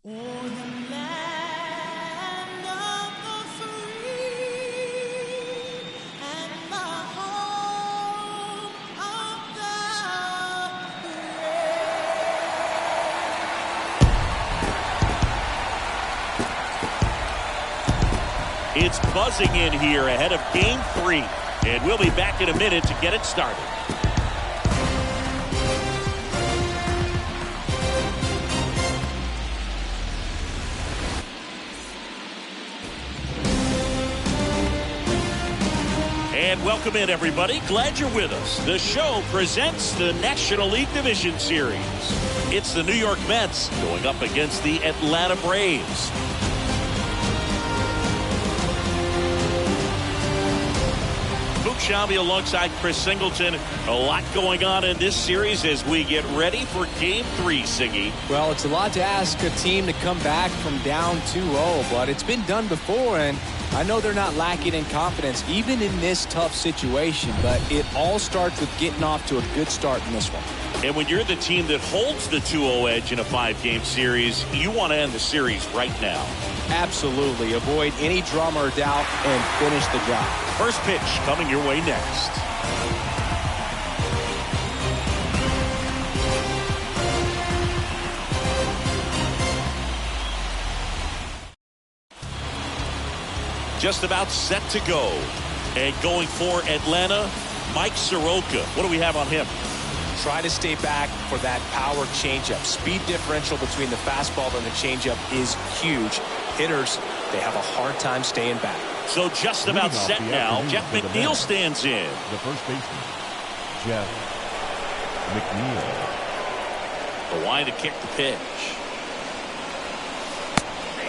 Oh, the land of the free and the home of the brave. It's buzzing in here ahead of Game 3, and we'll be back in a minute to get it started. And welcome in, everybody. Glad you're with us. The show presents the National League Division Series. It's the New York Mets going up against the Atlanta Braves. Luke Shelby alongside Chris Singleton. A lot going on in this series as we get ready for Game 3, Siggy. Well, it's a lot to ask a team to come back from down 2-0, but it's been done before, and I know they're not lacking in confidence even in this tough situation, but it all starts with getting off to a good start in this one. And when you're the team that holds the 2-0 edge in a 5-game series, you want to end the series right now. Absolutely. Avoid any drama or doubt and finish the job. First pitch coming your way next. Just about set to go. And going for Atlanta, Mike Soroka. What do we have on him? Try to stay back for that power changeup. Speed differential between the fastball and the changeup is huge. Hitters, they have a hard time staying back. So just about set now. Jeff McNeil stands in. The first baseman, Jeff McNeil. The line to kick the pitch.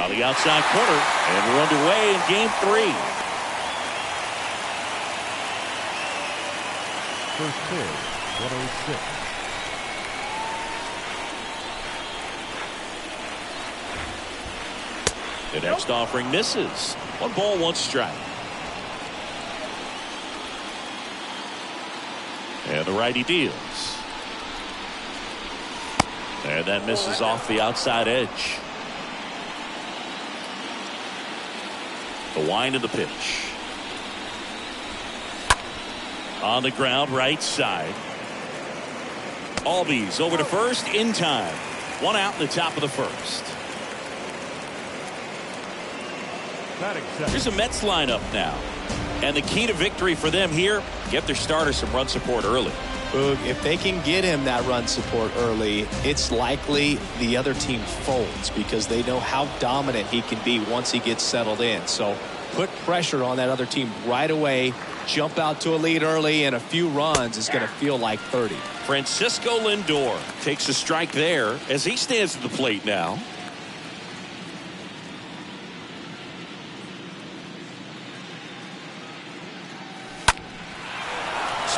On the outside corner, and we're underway in Game 3. First pitch, 106. The next offering misses. 1 ball, 1 strike. And the righty deals. And that misses off the outside edge. The wind of the pitch. On the ground, right side. Albies over to first in time. 1 out in the top of the first. Here's a Mets lineup now. And the key to victory for them here, get their starter some run support early. Boog, if they can get him that run support early, it's likely the other team folds because they know how dominant he can be once he gets settled in. So put pressure on that other team right away. Jump out to a lead early, and a few runs is going to feel like 30. Francisco Lindor takes a strike there as he stands at the plate now.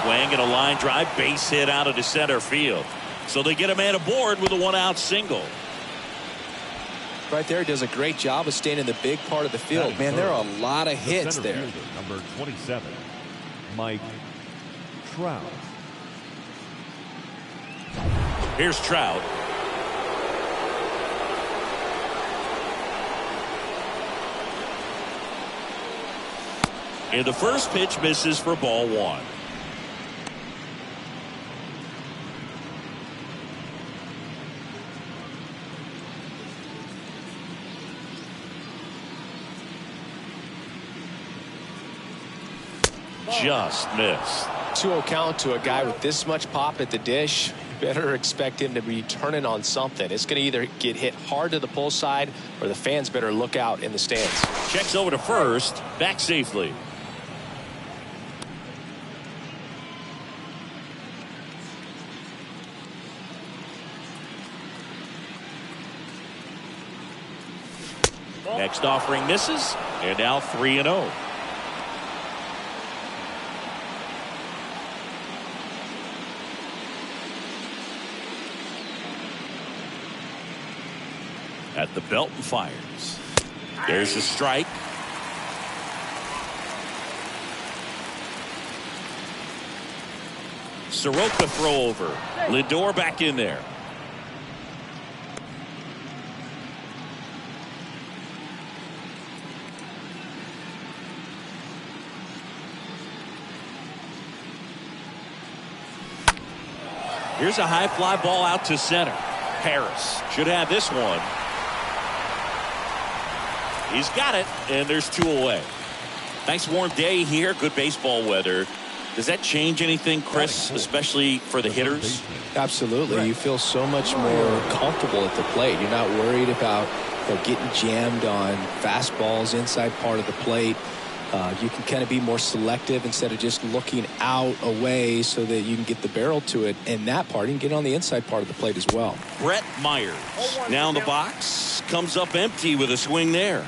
Swing and a line drive, base hit out into center field. So they get a man aboard with a 1-out single. Right there, does a great job of staying in the big part of the field. Man, there are a lot of hits there. Fielder, number 27, Mike Trout. Here's Trout. And the first pitch misses for ball 1. Just missed. 2-0 count to a guy with this much pop at the dish. Better expect him to be turning on something. It's going to either get hit hard to the pull side or the fans better look out in the stands. Checks over to first, back safely. Next offering misses, and now 3-0. At the belt and fires. There's a strike. Soroka throw over. Lindor back in there. Here's a high fly ball out to center. Harris should have this one. He's got it, and there's 2 away. Nice warm day here. Good baseball weather. Does that change anything, Chris, especially for the hitters? Absolutely. You feel so much more comfortable at the plate. You're not worried about getting jammed on fastballs inside part of the plate. You can kind of be more selective instead of just looking out away so that you can get the barrel to it. And that part, you can get on the inside part of the plate as well. Brett Myers now in the box. Comes up empty with a swing there.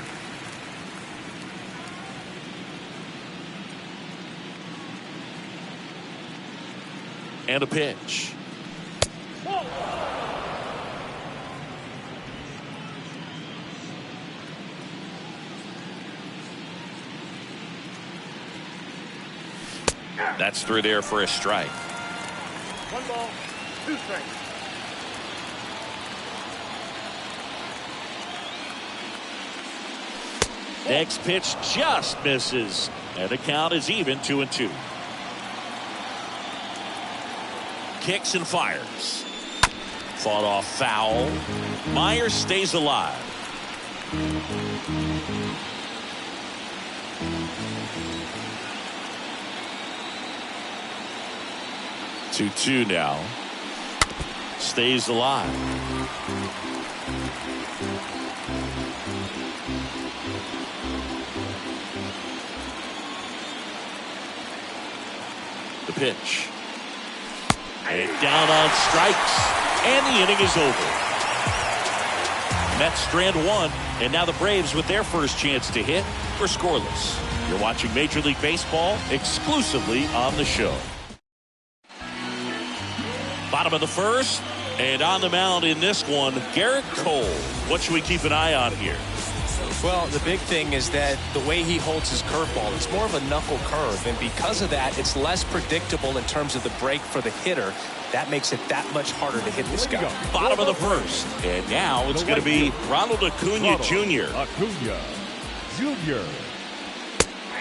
And a pitch. That's through there for a strike. 1 ball, 2 strikes. Next pitch just misses. And the count is even, 2-2. Kicks and fires. Fought off foul. Myers stays alive. Two now. Stays alive. The pitch. And down on strikes. And the inning is over. Mets strand 1. And now the Braves with their first chance to hit for scoreless. You're watching Major League Baseball exclusively on the show. Bottom of the first, and on the mound in this one, Garrett Cole. What should we keep an eye on here? Well, the big thing is that the way he holds his curveball, it's more of a knuckle curve, and because of that, it's less predictable in terms of the break for the hitter. That makes it that much harder to hit this guy. Bottom of the first, and now it's going to be Ronald Acuna Jr. Acuna Jr.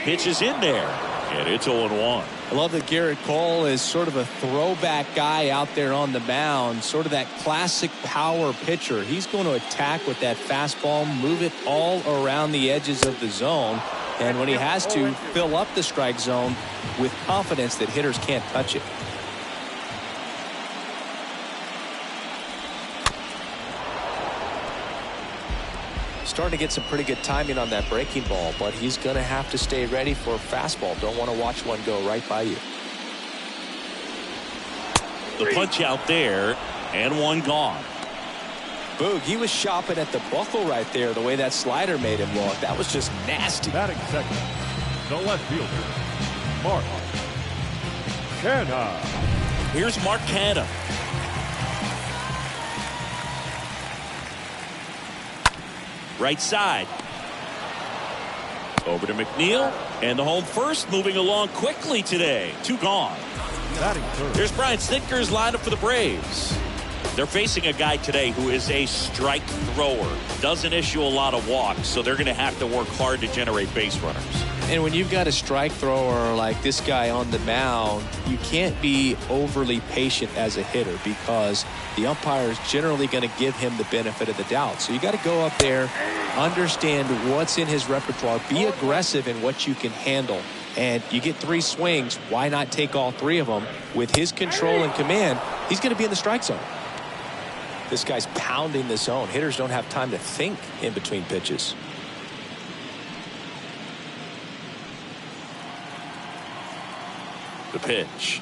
Pitch is in there, and it's 0-1. I love that Garrett Cole is sort of a throwback guy out there on the mound, sort of that classic power pitcher. He's going to attack with that fastball, move it all around the edges of the zone, and when he has to, fill up the strike zone with confidence that hitters can't touch it. Starting to get some pretty good timing on that breaking ball, but he's going to have to stay ready for a fastball. Don't want to watch one go right by you. The punch out there, and one gone. Boog, he was shopping at the buckle right there, the way that slider made him look. That was just nasty. Batting second, the left fielder, Mark Canha. Here's Mark Canha. Right side. Over to McNeil. And the home first moving along quickly today. 2 gone. Batting third. Here's Brian Snitker's lineup for the Braves. They're facing a guy today who is a strike thrower. Doesn't issue a lot of walks, so they're going to have to work hard to generate base runners. And when you've got a strike thrower like this guy on the mound, you can't be overly patient as a hitter because the umpire is generally going to give him the benefit of the doubt. So you got to go up there, understand what's in his repertoire, be aggressive in what you can handle. And you get 3 swings, why not take all 3 of them? With his control and command, he's going to be in the strike zone. This guy's pounding the zone. Hitters don't have time to think in between pitches. The pitch.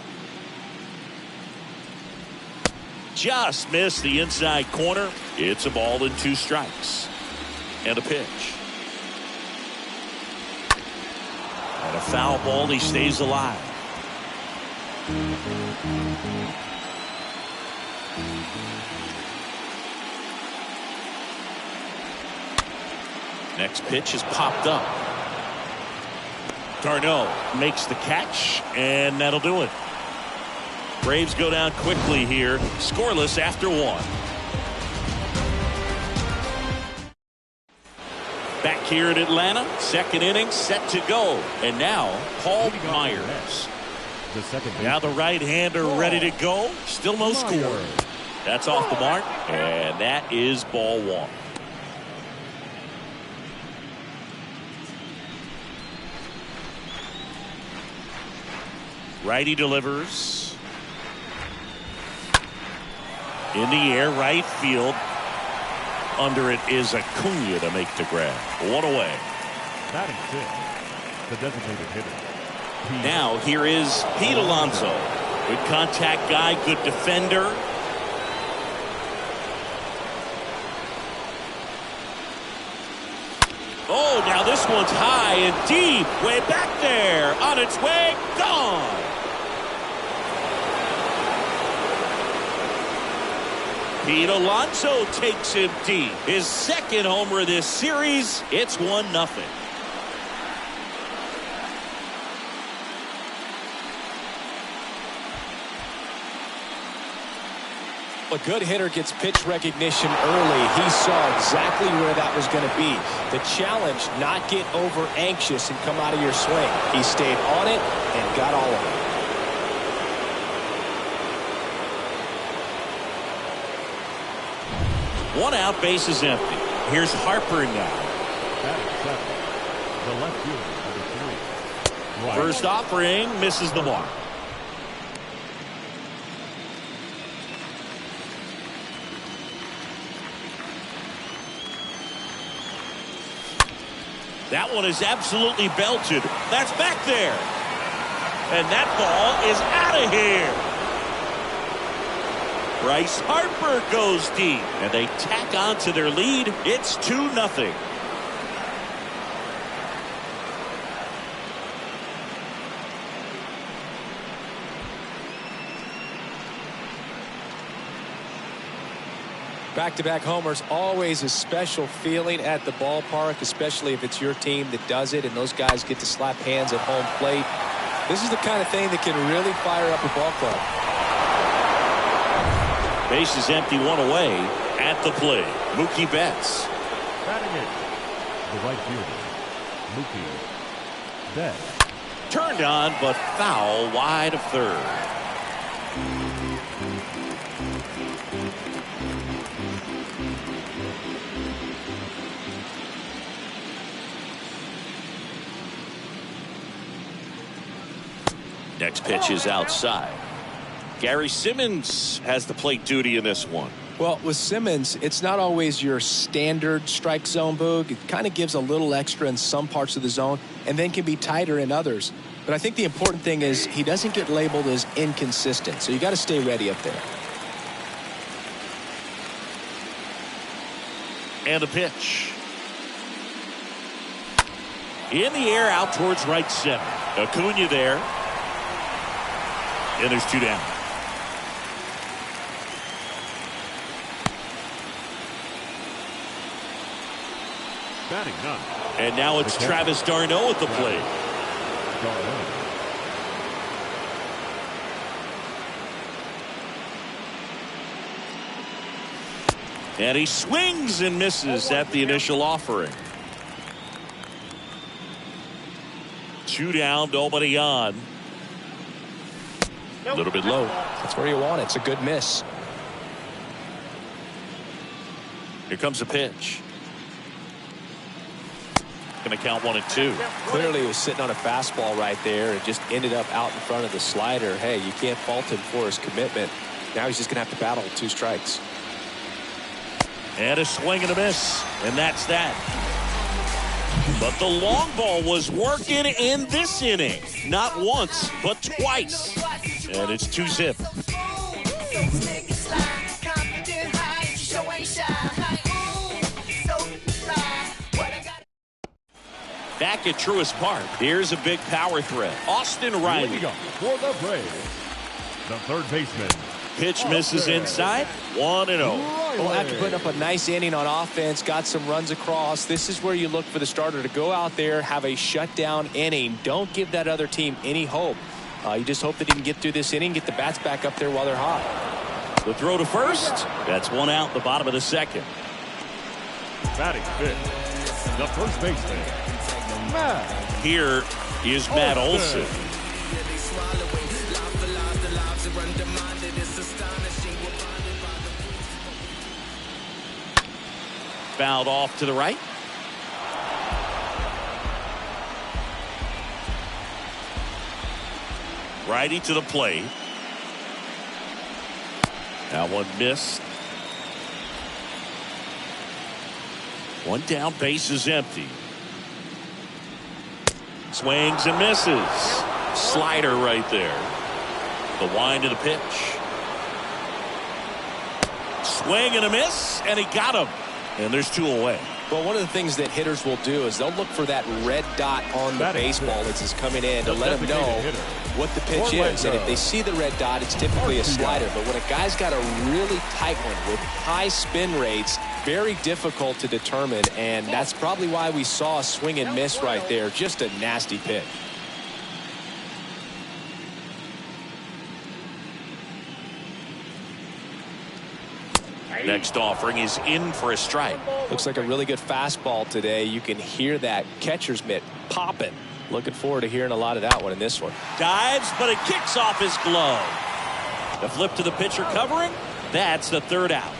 Just missed the inside corner. It's a ball and 2 strikes. And a pitch. And a foul ball. He stays alive. Next pitch is popped up. Darno makes the catch, and that'll do it. Braves go down quickly here, scoreless after 1. Back here in Atlanta, second inning set to go. And now, Paul Myers. the second base. Now the right-hander ready to go. Still no score. That's off the mark, and that is ball one. Righty delivers. In the air, right field. Under it is Acuna to make the grab. One away. Batting fifth, the designated hitter. Now here is Pete Alonso. Good contact guy, good defender. Oh, now this one's high and deep. Way back there. On its way. Gone. Pete Alonso takes him deep. His second homer of this series. It's 1-0. A good hitter gets pitch recognition early. He saw exactly where that was going to be. The challenge, not get over anxious and come out of your swing. He stayed on it and got all of it. One out, base is empty. Here's Harper now. Batting seventh, the left fielder, number 3. First offering, misses the mark. That one is absolutely belted. That's back there. And that ball is out of here. Bryce Harper goes deep. And they tack on to their lead. It's 2-0. Back-to-back homers, always a special feeling at the ballpark, especially if it's your team that does it and those guys get to slap hands at home plate. This is the kind of thing that can really fire up a ball club. Base is empty, one away. At the plate, Mookie Betts. Batting eighth, the right fielder, Mookie Betts. Turned on, but foul wide of third. Next pitch is outside. Gary Simmons has the plate duty in this one. Well, with Simmons, it's not always your standard strike zone, Boog. It kind of gives a little extra in some parts of the zone and then can be tighter in others. But I think the important thing is he doesn't get labeled as inconsistent, so you got to stay ready up there. And a pitch. In the air, out towards right center. Acuna there. And there's 2 down. Batting none. And now it's Travis d'Arnaud at the plate. And he swings and misses at the initial offering. 2 down, nobody on. A little bit low. That's where you want it. It's a good miss. Here comes a pitch. Going to count 1-2. Clearly, he was sitting on a fastball right there and just ended up out in front of the slider. Hey, you can't fault him for his commitment. Now he's just going to have to battle with 2 strikes. And a swing and a miss. And that's that. But the long ball was working in this inning. Not once, but twice. And it's 2-zip. Back at Truist Park, here's a big power threat. Austin Riley. For the Braves, the third baseman. Pitch misses inside. 1-0. Well, after putting up a nice inning on offense, got some runs across, this is where you look for the starter to go out there, have a shutdown inning. Don't give that other team any hope. You just hope that he can get through this inning, get the bats back up there while they're hot. The throw to first. That's 1 out, the bottom of the second. Batting fifth, the first baseman, Matt. Here is Matt Olson. Fouled off to the right. Righty to the plate. That one missed. One down, base is empty. Swings and misses. Slider right there. The wind of the pitch. Swing and a miss, and he got him. And there's 2 away. Well, one of the things that hitters will do is they'll look for that red dot on the baseball as it's coming in to let them know what the pitch is. And if they see the red dot, it's typically a slider. But when a guy's got a really tight one with high spin rates, very difficult to determine. And that's probably why we saw a swing and miss right there. Just a nasty pitch. Next offering is in for a strike. Looks like a really good fastball today. You can hear that catcher's mitt popping. Looking forward to hearing a lot of that one in this one. Dives, but it kicks off his glove. The flip to the pitcher covering. That's the 3rd out.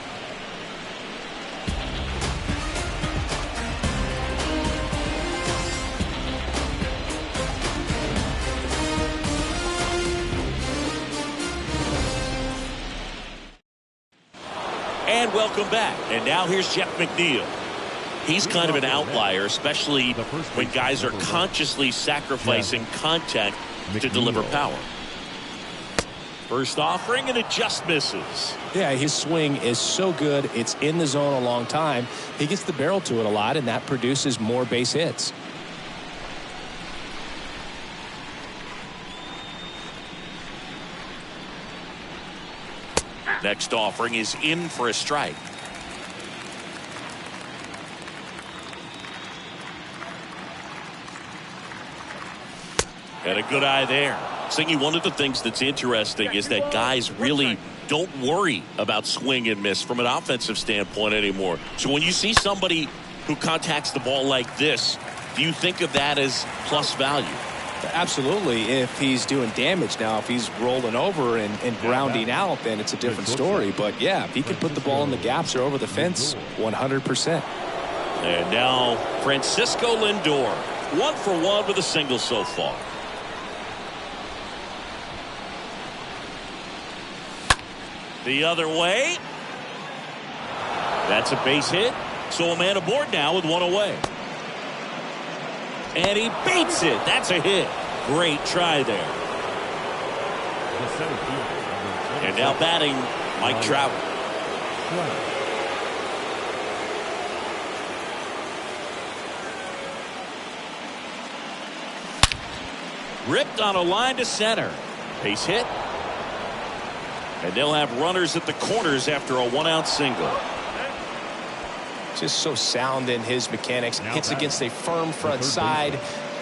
And welcome back. And now here's Jeff McNeil. He's kind of an outlier, especially when guys are consciously sacrificing contact to deliver power. First offering, and it just misses. Yeah, his swing is so good. It's in the zone a long time. He gets the barrel to it a lot, and that produces more base hits. Next offering is in for a strike. And a good eye there. Singy, one of the things that's interesting is that guys really don't worry about swing and miss from an offensive standpoint anymore. So when you see somebody who contacts the ball like this, do you think of that as plus value? Absolutely. If he's doing damage now, if he's rolling over and grounding out, then it's a different story. But yeah, if he can put the ball in the gaps or over the fence, 100%. And now Francisco Lindor, 1 for 1 with a single so far. The other way. That's a base hit. So a man aboard now with 1 away. And he beats it. That's a hit. Great try there. And now batting, Mike Trout. Ripped on a line to center. Base hit. And they'll have runners at the corners after a 1-out single. Just so sound in his mechanics. Hits against a firm front side,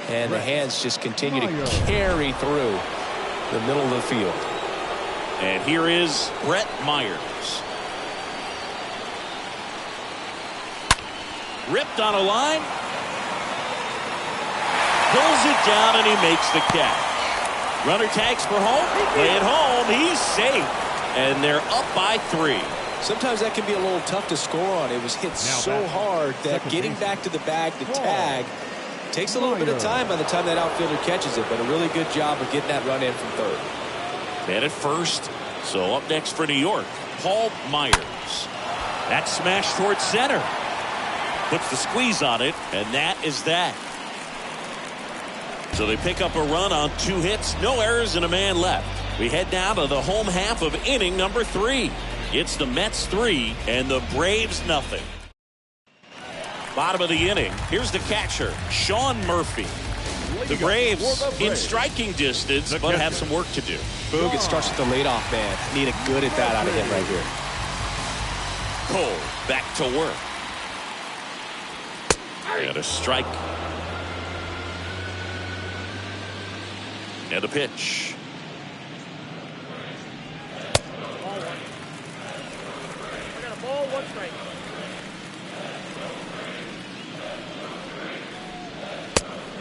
and the hands just continue to carry through the middle of the field. And here is Brett Myers. Ripped on a line. Pulls it down, and he makes the catch. Runner tags for home. Play it home. He's safe. And they're up by 3. Sometimes that can be a little tough to score on. It was hit so hard that getting back to the bag to tag takes a little bit of time by the time that outfielder catches it. But a really good job of getting that run in from third. Man at first. So up next for New York, Paul Myers. That smash towards center. Puts the squeeze on it, and that is that. So they pick up a run on 2 hits, no errors, and a man left. We head now to the home half of inning number 3. It's the Mets 3 and the Braves nothing. Bottom of the inning. Here's the catcher, Sean Murphy. The Braves in striking distance, but have some work to do. Boog, it starts with the leadoff man. Need a good at bat out of him right here. Cole back to work. And a strike. And a pitch.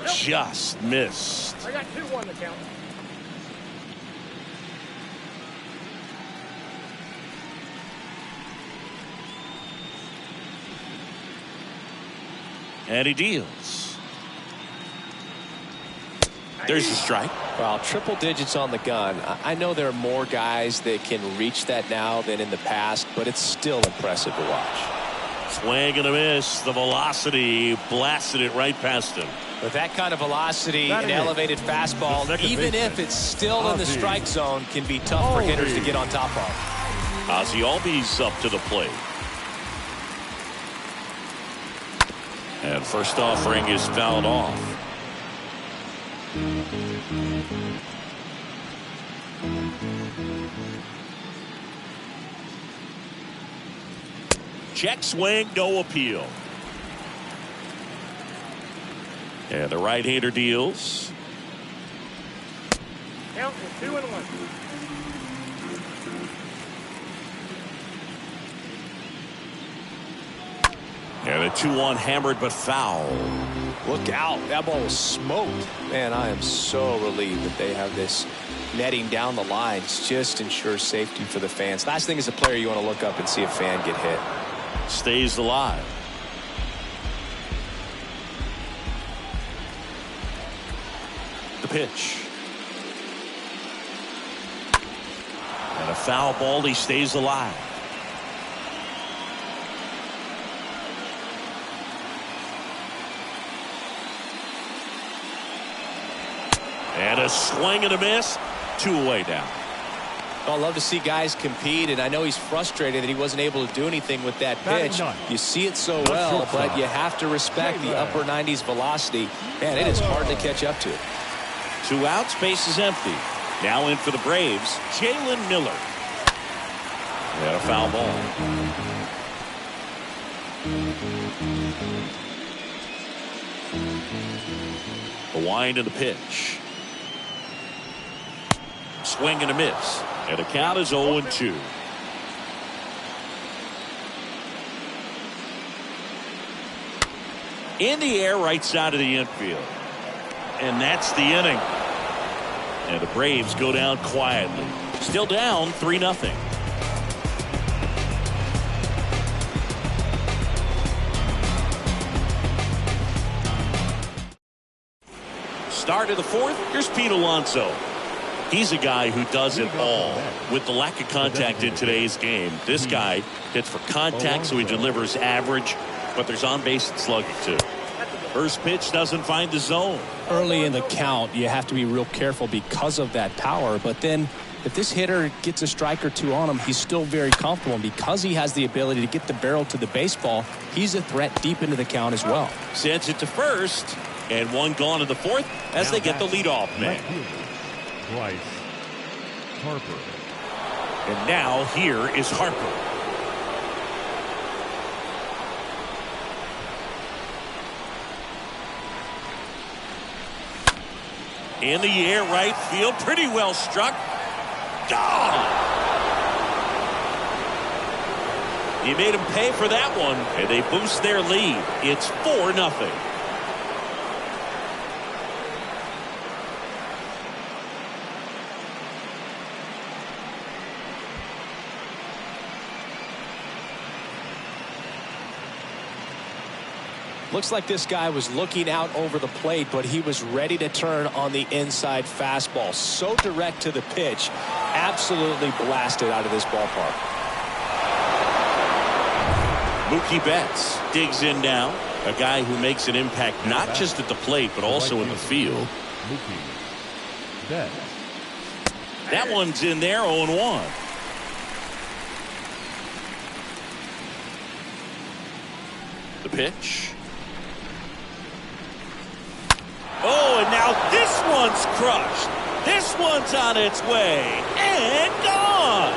Just missed. I got 2-1 to count. And he deals. There's the strike. Well, triple digits on the gun. I know there are more guys that can reach that now than in the past, but it's still impressive to watch. Swing and a miss. The velocity blasted it right past him. With that kind of velocity, an elevated fastball, even if it's still in the strike zone, can be tough for hitters to get on top of. Ozzie Albies up to the plate. And first offering is fouled off. Check swing, no appeal. And the right-hander deals. Count is 2-1. And a 2-1 hammered but foul. Look out. That ball was smoked. Man, I am so relieved that they have this netting down the lines. Just ensures safety for the fans. Last thing as a player, you want to look up and see a fan get hit. Stays alive. The pitch. And a foul ball. He stays alive. And a swing and a miss. 2 away now. Well, I love to see guys compete, and I know he's frustrated that he wasn't able to do anything with that pitch. You see it so well, but you have to respect the upper 90s velocity. Man, it is hard to catch up to. 2 outs, base is empty. Now in for the Braves, Jalen Miller. And a foul ball. The wind and the pitch. Swing and a miss. And the count is 0-2. In the air, right side of the infield. And that's the inning. And the Braves go down quietly. Still down 3-0. Start of the 4th. Here's Pete Alonso. He's a guy who does it all. With the lack of contact in today's game, this guy hits for contact, so he delivers average, but there's on-base and slugging too. First pitch doesn't find the zone. Early in the count, you have to be real careful because of that power, but then if this hitter gets a strike or 2 on him, he's still very comfortable, and because he has the ability to get the barrel to the baseball, he's a threat deep into the count as well. Sends it to first, and 1 gone in the 4th as they get the leadoff man. Twice. Harper. And now here is Harper. In the air, right field, pretty well struck. Gone. He made him pay for that one, and they boost their lead. It's 4-0. Looks like this guy was looking out over the plate, but he was ready to turn on the inside fastball. So direct to the pitch. Absolutely blasted out of this ballpark. Mookie Betts digs in now. A guy who makes an impact not just at the plate, but also in the field. Mookie Betts. That one's in there, 0-1. The pitch. Oh, and now this one's crushed. This one's on its way. And gone.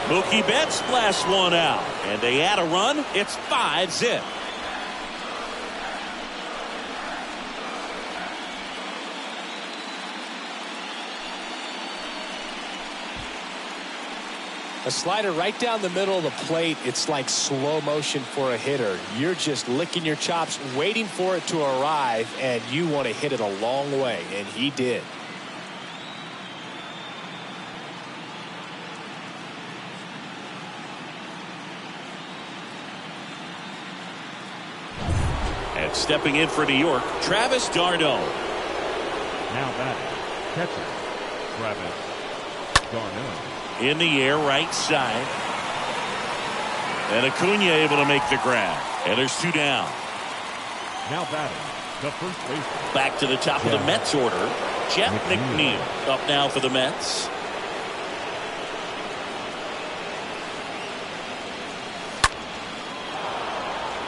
Mookie Betts blasts one out. And they add a run. It's 5-0. A slider right down the middle of the plate. It's like slow motion for a hitter. You're just licking your chops, waiting for it to arrive, and you want to hit it a long way, and he did. Stepping in for New York, Travis d'Arnaud. Now batting, catcher, Travis d'Arnaud. In the air, right side. And Acuna able to make the grab. And there's 2 down. Now batting, the first baseman. Back to the top of the Mets order. Jeff McNeil up now for the Mets.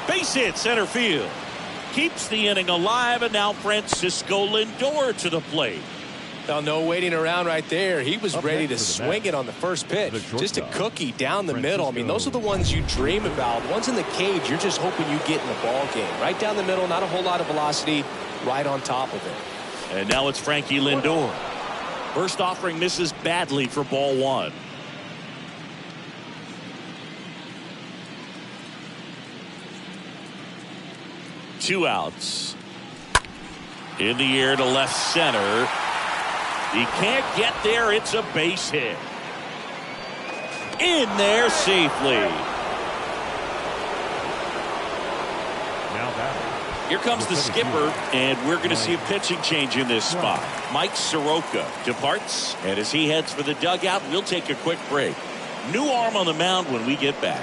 Base hit center field. Keeps the inning alive, and now Francisco Lindor to the plate. Now, no waiting around right there. He was ready to swing it on the first pitch. Just a cookie down the middle. I mean, those are the ones you dream about. Ones in the cage, you're just hoping you get in the ball game. Right down the middle, not a whole lot of velocity, right on top of it. And now it's Frankie Lindor. First offering misses badly for ball 1. Two outs. In the air to left center. He can't get there. It's a base hit. In there safely. Now batting. Here comes the skipper, and we're going to see a pitching change in this spot. Mike Soroka departs, and as he heads for the dugout, we'll take a quick break. New arm on the mound when we get back.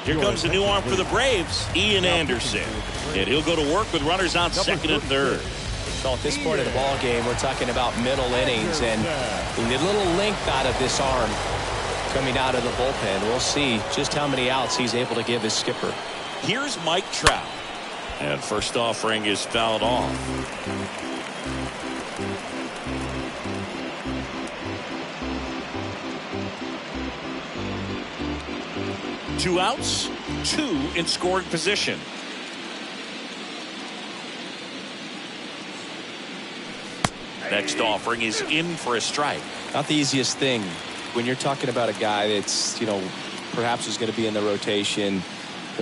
Here comes the new arm for the Braves, Ian Anderson. And he'll go to work with runners on second and third. So at this point of the ball game, we're talking about middle innings, and we need a little length out of this arm coming out of the bullpen. We'll see just how many outs he's able to give his skipper. Here's Mike Trout. And first offering is fouled off. Two outs, 2 in scoring position. Next offering is in for a strike. Not the easiest thing when you're talking about a guy that's, perhaps is going to be in the rotation,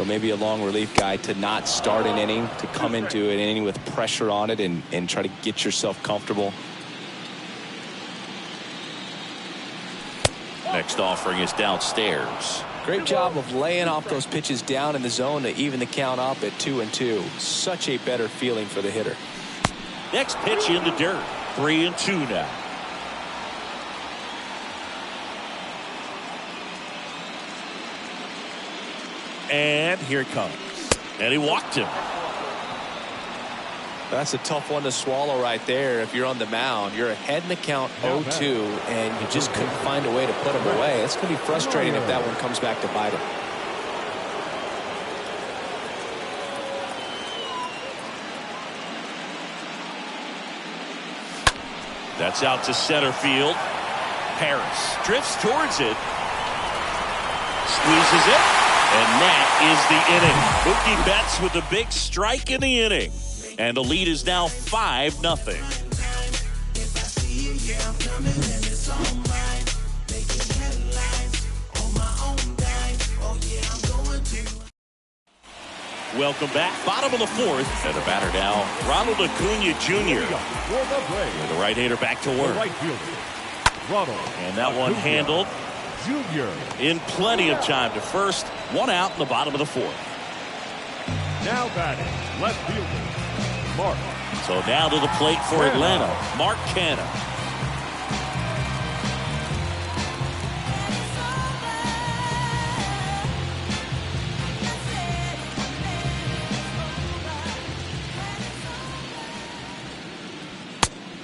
maybe a long relief guy, to not start an inning, to come into an inning with pressure on it and try to get yourself comfortable. Next offering is downstairs. Great job of laying off those pitches down in the zone to even the count up at 2-2. Such a better feeling for the hitter. Next pitch in the dirt. 3-2 now. And here it comes. And he walked him. That's a tough one to swallow right there. If you're on the mound, you're ahead in the count 0-2, and you just couldn't find a way to put him away. It's going to be frustrating if that one comes back to bite him. That's out to center field. Harris drifts towards it. Squeezes it. And that is the inning. Mookie Betts with a big strike in the inning. And the lead is now 5-0. Welcome back. Bottom of the 4th. And the batter now, Ronald Acuna Jr. With the right-hander back to work. Right fielder, Ronald. And that one handled Junior. in plenty of time to first. 1 out in the bottom of the 4th. Now batting, left fielder, Mark. So now to the plate for Atlanta, Mark Canha.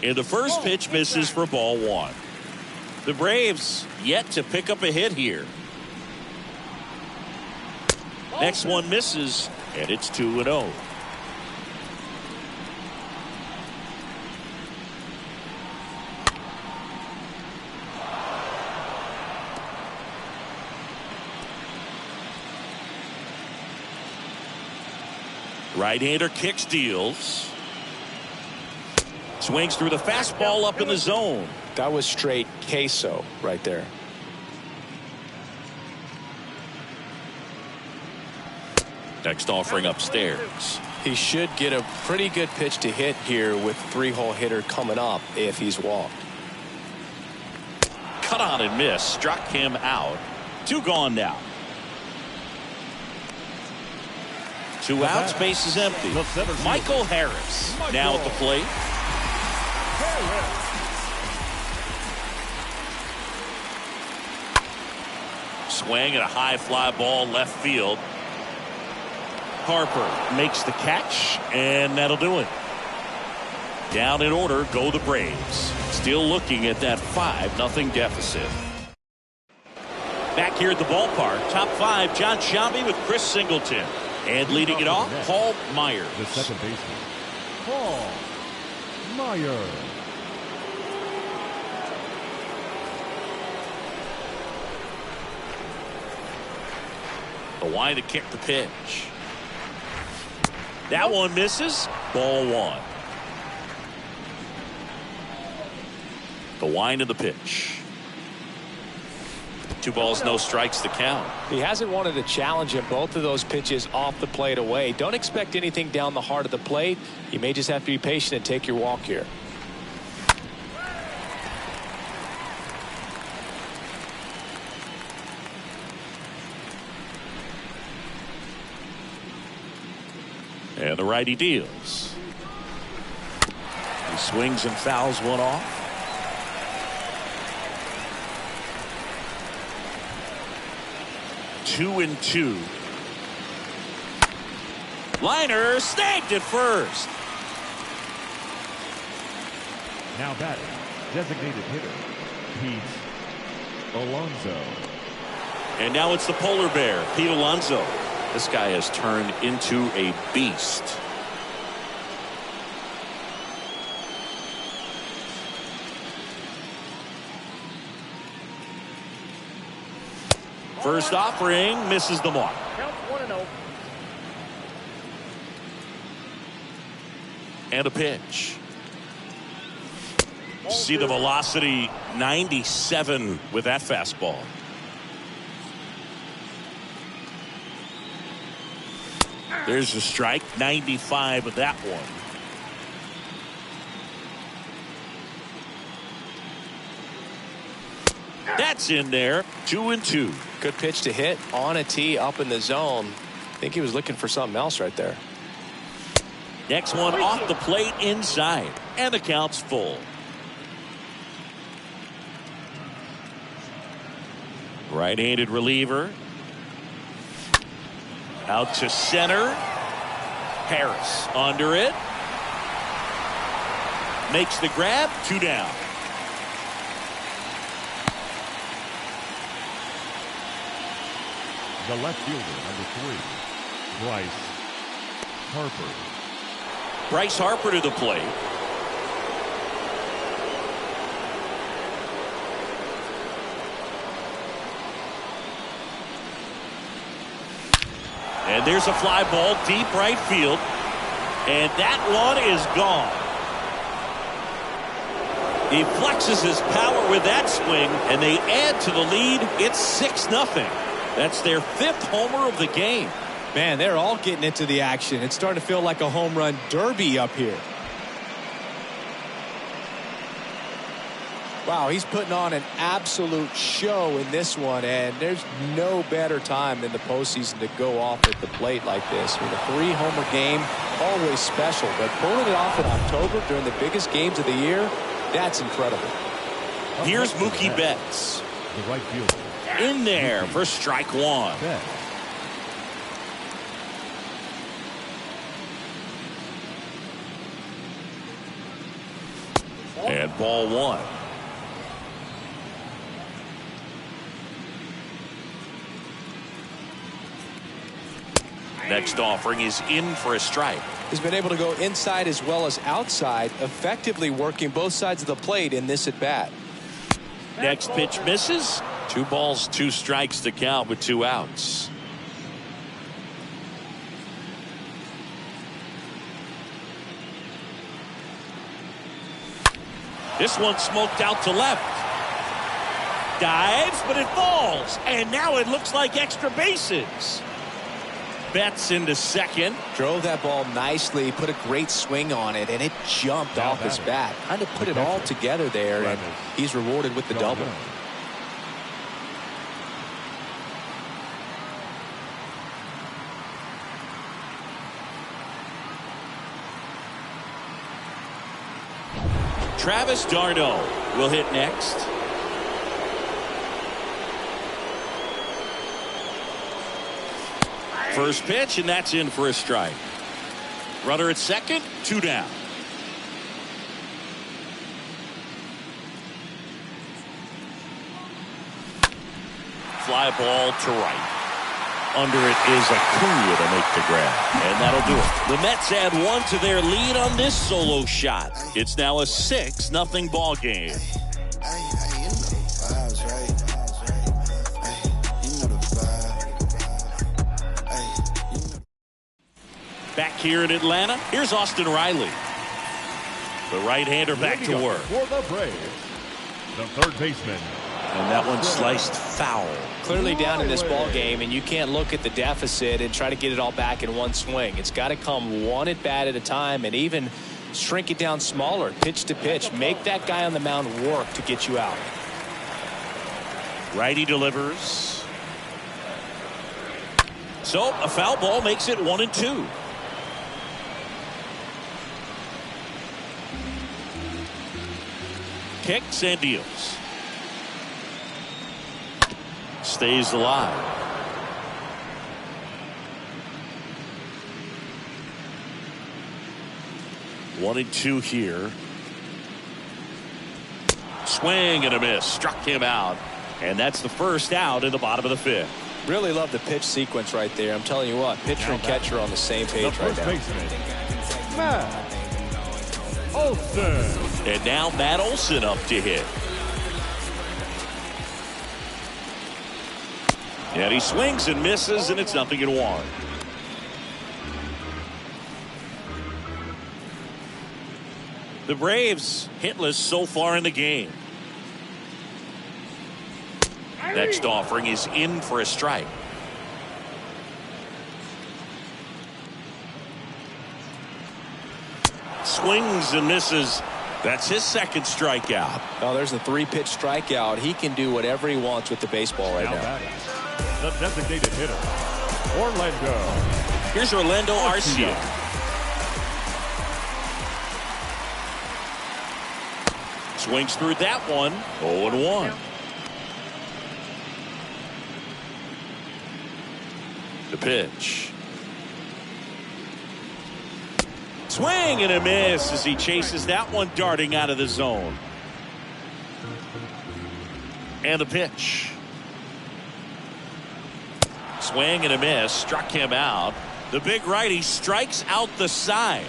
And the first pitch misses for ball 1. The Braves yet to pick up a hit here. Next one misses, and it's 2-0. Right-hander kicks, deals. Swings through the fastball up in the zone. That was straight queso right there. Next offering upstairs. He should get a pretty good pitch to hit here with 3-hole hitter coming up if he's walked. cut on and miss. Struck him out. 2 gone now. 2 outs, base is empty. Michael Harris now at the plate. Swing and a high fly ball left field. Harper makes the catch, and that'll do it. Down in order go the Braves. Still looking at that 5-0 deficit. Back here at the ballpark, top 5, John Sciambi with Chris Singleton. And leading it off, Paul Myers. The second baseman, Paul Myers. The wind to kick the pitch. That one misses. Ball 1. The wind of the pitch. 2 balls, no strikes to count. He hasn't wanted to challenge him. Both of those pitches off the plate away. Don't expect anything down the heart of the plate. You may just have to be patient and take your walk here. And the righty deals. He swings and fouls one off. 2-2. Liner snagged at first. Now batting, designated hitter, Pete Alonso. And now it's the polar bear, Pete Alonso. This guy has turned into a beast. First offering misses the mark. Count 1-0. And a pitch. See the velocity, 97 with that fastball. There's a strike, 95 with that one. That's in there. 2-2. Good pitch to hit on a tee up in the zone. I think he was looking for something else right there. Next one off the plate inside. And the count's full. Right-handed reliever. Out to center. Harris under it. Makes the grab. 2 down. The left fielder, number 3, Bryce Harper. Bryce Harper to the plate. And there's a fly ball deep right field. And that one is gone. He flexes his power with that swing, and they add to the lead. It's 6-0. That's their 5th homer of the game. Man, they're all getting into the action. It's starting to feel like a home run derby up here. Wow, he's putting on an absolute show in this one, and there's no better time than the postseason to go off at the plate like this. With a 3-homer game, always special, but pulling it off in October during the biggest games of the year, that's incredible. Here's Mookie Betts. The right fielder. In there for strike 1. Betts. And ball 1. Next offering is in for a strike. He's been able to go inside as well as outside, effectively working both sides of the plate in this at bat. Next pitch misses. 2 balls, 2 strikes to count with 2 outs. This one smoked out to left. Dives, but it falls. And now it looks like extra bases. Betts into second. Drove that ball nicely, put a great swing on it, and it jumped off his bat. Kind of put it all together there, and he's rewarded with the double. Travis d'Arnaud will hit next. First pitch, and that's in for a strike. Runner at second, 2 down. Fly ball to right. Under it is Acuna to make the grab, and that'll do it. The Mets add 1 to their lead on this solo shot. It's now a 6-0 ball game. Back here in Atlanta, here's Austin Riley. The right-hander back to work. For the Braves, the third baseman. And that one sliced foul. Clearly down in this ball game, and you can't look at the deficit and try to get it all back in one swing. It's got to come one at bat at a time, and even shrink it down smaller, pitch to pitch. Make that guy on the mound work to get you out. Righty delivers. So a foul ball makes it 1-2. Kicks and deals. Stays alive. One and two here. Swing and a miss. Struck him out. And that's the first out in the bottom of the fifth. Really love the pitch sequence right there. I'm telling you what, pitcher and catcher are on the same page right now. Matt Olson. And now Matt Olson up to hit. And he swings and misses, and it's 0-1. The Braves hitless so far in the game. Next offering is in for a strike. Swings and misses. That's his second strikeout. Oh, there's a 3-pitch strikeout. He can do whatever he wants with the baseball right now. The designated hitter, Orlando. Here's Orlando Arcia. Swings through that one. 0-1. The pitch. Swing and a miss as he chases that one darting out of the zone. And the pitch. Swing and a miss. Struck him out. The big righty strikes out the side.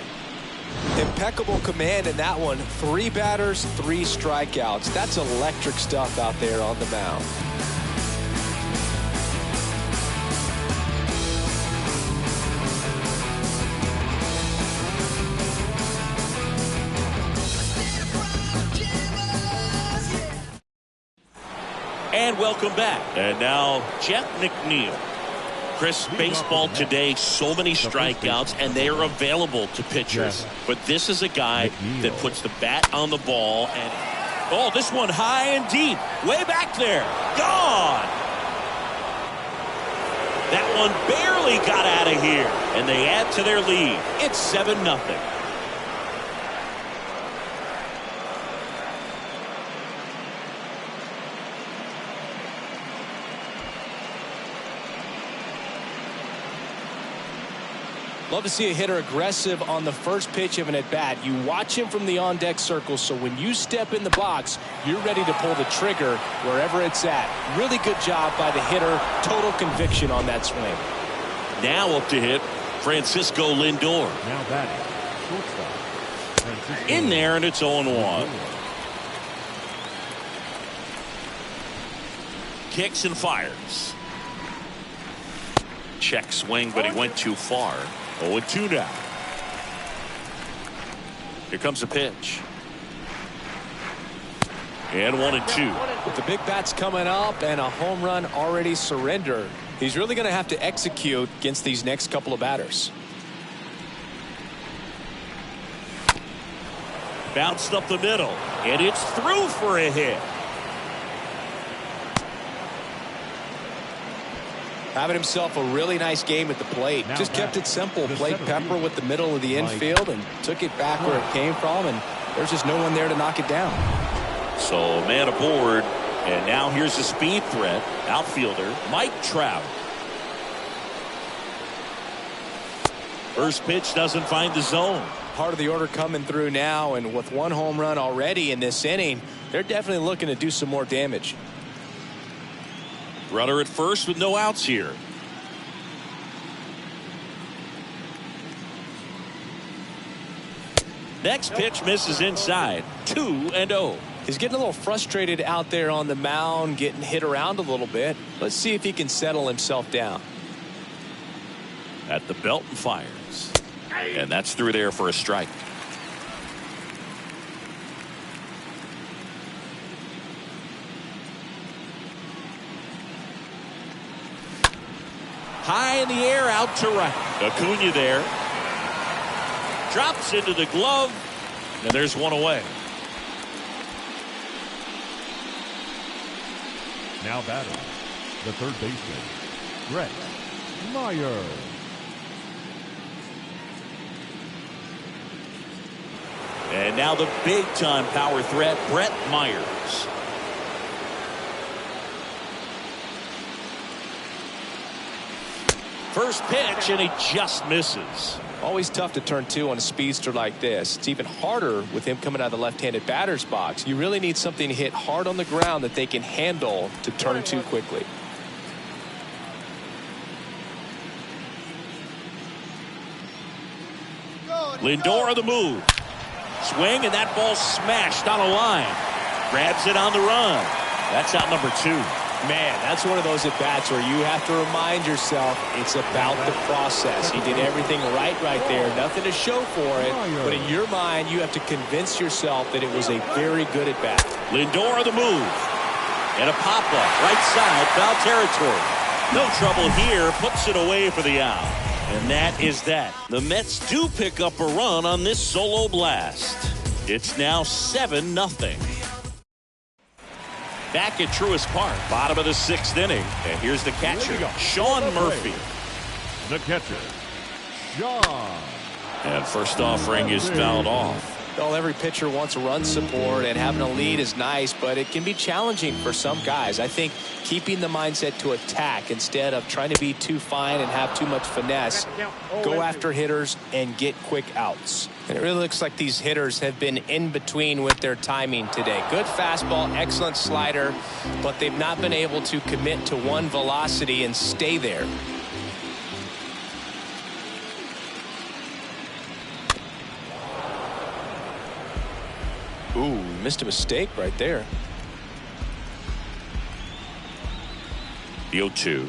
Impeccable command in that one. 3 batters, 3 strikeouts. That's electric stuff out there on the mound. And welcome back. And now Jeff McNeil. Chris, baseball today, so many strikeouts, and they are available to pitchers. But this is a guy that puts the bat on the ball, and oh, this one high and deep, way back there, gone. That one barely got out of here, and they add to their lead. It's 7-0. Love to see a hitter aggressive on the first pitch of an at-bat. You watch him from the on-deck circle, so when you step in the box, you're ready to pull the trigger wherever it's at. Really good job by the hitter. Total conviction on that swing. Now up to hit, Francisco Lindor. Now batting, shortstop, Francisco. In there, and it's 0-1. Kicks and fires. Check swing, but he went too far. 0-2 now. Here comes the pitch. And 1-2. With the big bats coming up and a home run already surrendered, he's really going to have to execute against these next couple of batters. Bounced up the middle, and it's through for a hit. Having himself a really nice game at the plate. Just kept it simple. Played pepper with the middle of the infield and took it back where it came from and There's just no one there to knock it down. So man aboard, and now here's the speed threat, outfielder Mike Trout. First pitch doesn't find the zone. Part of the order coming through now, and with one home run already in this inning, they're definitely looking to do some more damage. Runner at first with no outs here. Next pitch misses inside. 2-0. He's getting a little frustrated out there on the mound, getting hit around a little bit. Let's see if he can settle himself down. At the belt and fires. And that's through there for a strike. High in the air, out to right. Acuna there. Drops into the glove. And there's one away. Now batting, the third baseman, Brett Meyer. And now the big-time power threat, Brett Myers. First pitch, and he just misses. Always tough to turn two on a speedster like this. It's even harder with him coming out of the left-handed batter's box. You really need something to hit hard on the ground that they can handle to turn two quickly. Lindor on the move. Swing, and that ball smashed on a line. Grabs it on the run. That's out number 2. Man, that's one of those at-bats where you have to remind yourself it's about the process. He did everything right there. Nothing to show for it. But in your mind, you have to convince yourself that it was a very good at-bat. Lindor on the move. And a pop-up. Right side, foul territory. No trouble here. Puts it away for the out. And that is that. The Mets do pick up a run on this solo blast. It's now 7-0. Back at Truist Park, bottom of the 6th inning. And here's the catcher, Sean Murphy. The catcher, Sean. And first offering is fouled off. Well, every pitcher wants run support, and having a lead is nice, but it can be challenging for some guys. I think keeping the mindset to attack instead of trying to be too fine and have too much finesse, go after hitters and get quick outs. And it really looks like these hitters have been in between with their timing today. Good fastball, excellent slider, but they've not been able to commit to one velocity and stay there. Ooh, missed a mistake right there. The 0-2.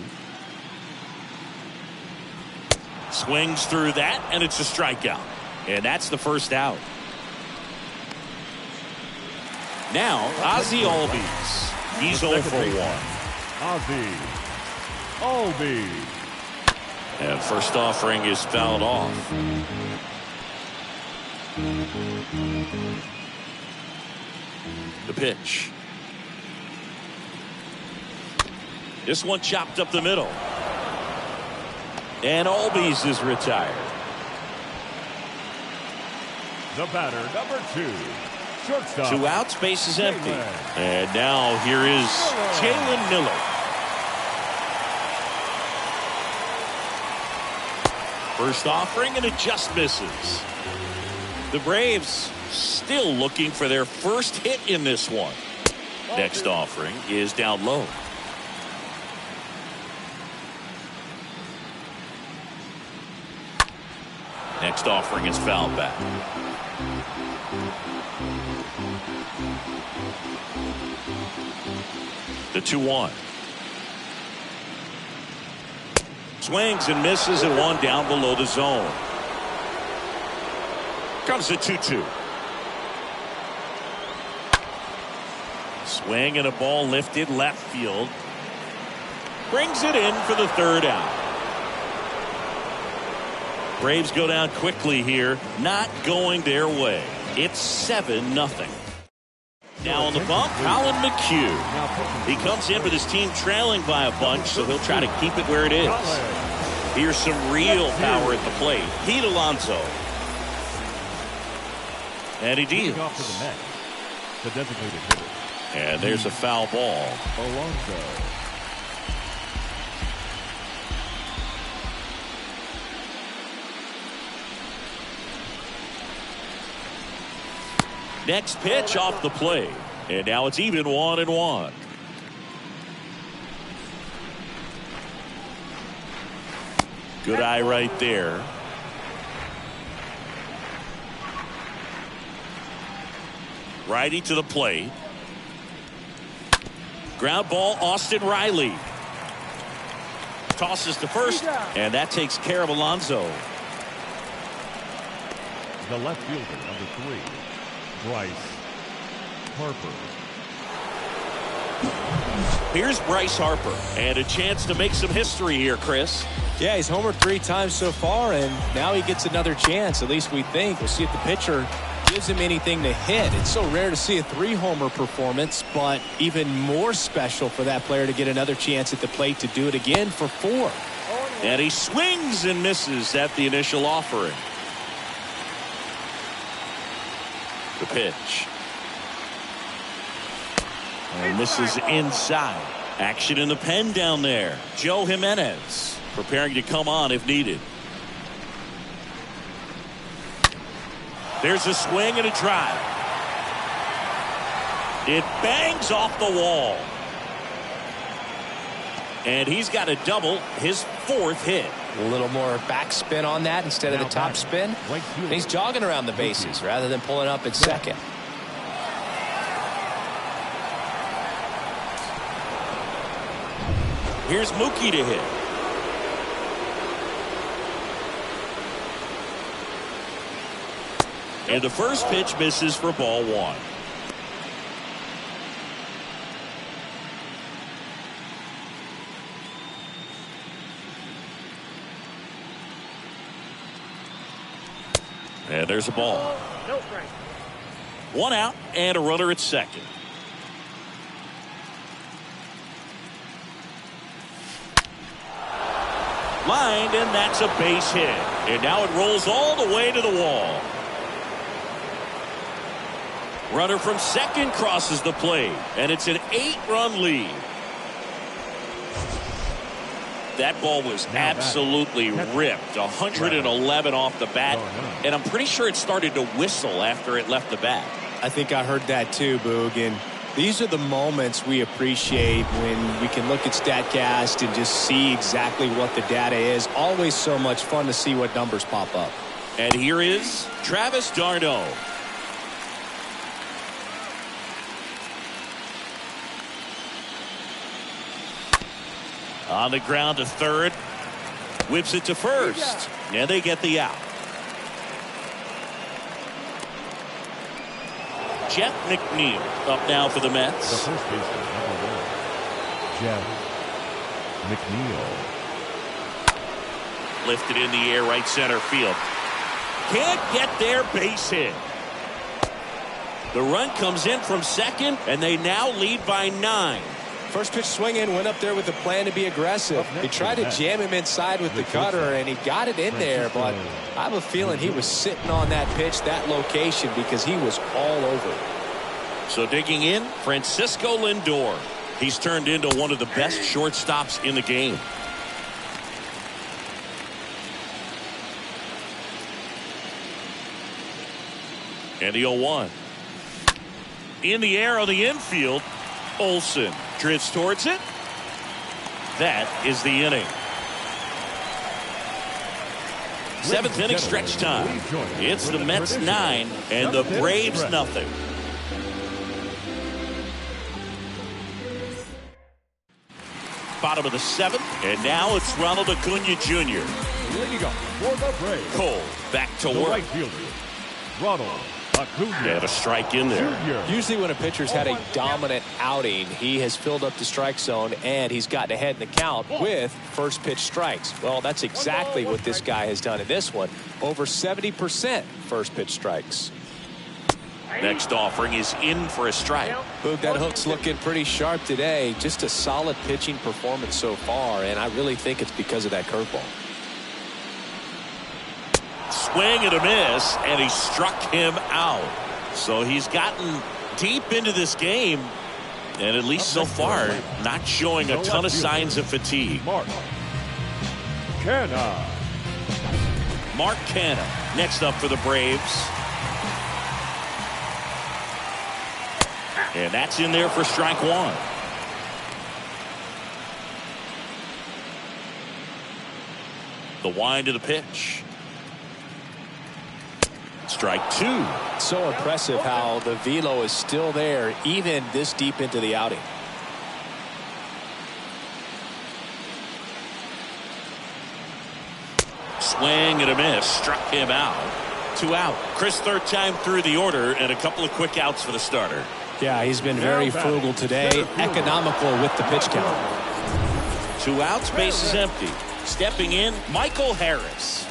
Swings through that, and it's a strikeout. And that's the first out. Now, Ozzie Albies. He's 0 for 1. Ozzie Albies. And first offering is fouled off. The pitch. This one chopped up the middle. And Albies is retired. The batter, number 2, shortstop. 2 outs, base is empty. And now here is Jalen Miller. First offering, and it just misses. The Braves still looking for their first hit in this one. Next offering is down low. Next offering is fouled back. The 2-1. Swings and misses at 1 down below the zone. Comes the 2-2. Swing and a ball lifted left field. Brings it in for the 3rd out. Braves go down quickly here, not going their way. It's 7-0. Now on the bump, Colin McHugh. He comes in with his team trailing by a bunch, so he'll try to keep it where it is. Here's some real power at the plate. Pete Alonso. And he Moving deals. off to the next, the designated hitter, And there's a foul ball. Alonso. Next pitch off the plate. And now it's even 1-1. Good eye right there. Righty to the plate. Ground ball, Austin Riley. Tosses to first, and that takes care of Alonso. The left fielder, number 3, Bryce Harper. Here's Bryce Harper, and a chance to make some history here, Chris. Yeah, he's homered 3 times so far, and now he gets another chance. At least we think. We'll see if the pitcher gives him anything to hit. It's so rare to see a 3-homer performance, but even more special for that player to get another chance at the plate to do it again for 4. And he swings and misses at the initial offering. The pitch. And this is inside. Action in the pen down there. Joe Jimenez preparing to come on if needed. There's a swing and a drive. It bangs off the wall. And he's got a double, his 4th hit. A little more backspin on that instead of the top spin. And he's jogging around the bases rather than pulling up at second. Here's Mookie to hit. And the first pitch misses for ball 1. And there's a ball. No strike. 1 out and a runner at second. Lined, and that's a base hit. And now it rolls all the way to the wall. Runner from second crosses the plate, and it's an 8-run lead. That ball was absolutely ripped. 111 off the bat, and I'm pretty sure it started to whistle after it left the bat. I think I heard that too, Boog. And these are the moments we appreciate when we can look at StatCast and just see exactly what the data is. Always so much fun to see what numbers pop up. And here is Travis d'Arnaud. On the ground to third. Whips it to first. And they get the out. Jeff McNeil up now for the The Mets. first baseman, number 1, Jeff McNeil. Lifted in the air, right center field. Can't get their base hit. The run comes in from second, and they now lead by 9. First pitch swinging, went up there with a plan to be aggressive. He tried to jam him inside with the cutter, and he got it in there, but I have a feeling he was sitting on that pitch, that location, because he was all over it. So digging in, Francisco Lindor. He's turned into one of the best shortstops in the game. And the 0-1. In the air on the infield, Olsen drifts towards it. That is the inning. 7th inning stretch time. It's the Mets 9 and the Braves nothing. Bottom of the 7th, and now it's Ronald Acuna Jr. Leading up for the Braves, Cole back to the work. right fielder, Ronald Acuna And a strike in there. Jr. Usually when a pitcher's had a dominant outing, he has filled up the strike zone and he's gotten ahead in the count with first pitch strikes. Well, that's exactly what this guy has done in this one. Over 70% first pitch strikes. Next offering is in for a strike. Boog, that hook's looking pretty sharp today. Just a solid pitching performance so far, and I really think it's because of that curveball. Swing and a miss, and he struck him out. So he's gotten deep into this game, and at least so far, not showing a ton of signs of fatigue. Mark Canha. Mark Canha next up for the Braves. And that's in there for strike one. The wind of the pitch. Strike two. So impressive how the velo is still there even this deep into the outing. Swing and a miss. Struck him out. 2 out. Chris, third time through the order, and a couple of quick outs for the starter. Yeah, he's been very frugal today. Economical with the pitch count. 2 outs, base is empty. Stepping in, Michael Harris.